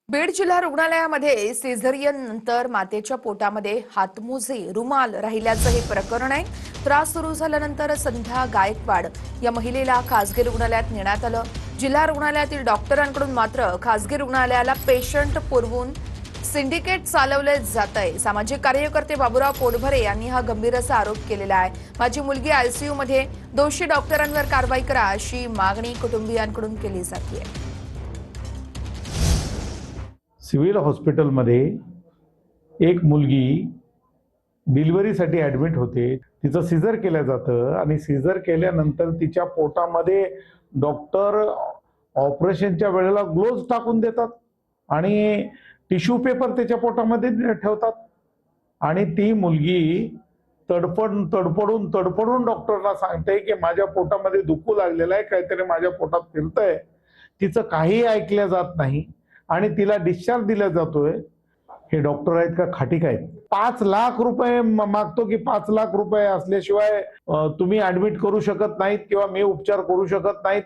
बीड जिल्हा रुग्णालयामध्ये सिझरियन नंतर मातेच्या पोटामध्ये हातमोजे रुमाल राहिल्याचं हे प्रकरण आहे। त्रास सुरू झाल्यानंतर संध्या गायकवाड या महिलेला खासगी रुग्णालयात नेण्यात आलं। जिल्हा रुग्णालयातील डॉक्टरांकडून मात्र खासगी रुग्णालयाला पेशंट पुरवून सिंडिकेट चालवले जात आहे। सामाजिक कार्यकर्ते बाबूराव पोटभरे यांनी हा गंभीर असा आरोप केलेला आहे। माझी मुलगी आयसीयू मध्ये, दोषी डॉक्टरांवर कारवाई करा अशी मागणी कुटुंबियांकडून केली जाते। सिव्हिल हॉस्पिटलमध्ये एक मुलगी डिलिव्हरीसाठी ॲडमिट होते। तिचं सीझर केलं जातं आणि सीझर केल्यानंतर तिच्या पोटामध्ये डॉक्टर ऑपरेशनच्या वेळेला ग्लोव्ज टाकून देतात आणि टिश्यू पेपर त्याच्या पोटामध्ये ठेवतात आणि ती मुलगी तडफडून डॉक्टरला सांगते की माझ्या पोटामध्ये दुखू लागलेलं आहे, काहीतरी माझ्या पोटात फिरतंय। तिचं काही ऐकलं जात नाही आणि तिला डिस्चार्ज दिला जातोय। हे डॉक्टर आहेत का खाटीक आहेत? 5 लाख रुपये मागतो की 5 लाख रुपये असल्याशिवाय तुम्ही ऍडमिट करू शकत नाहीत किंवा मी उपचार करू शकत नाहीत।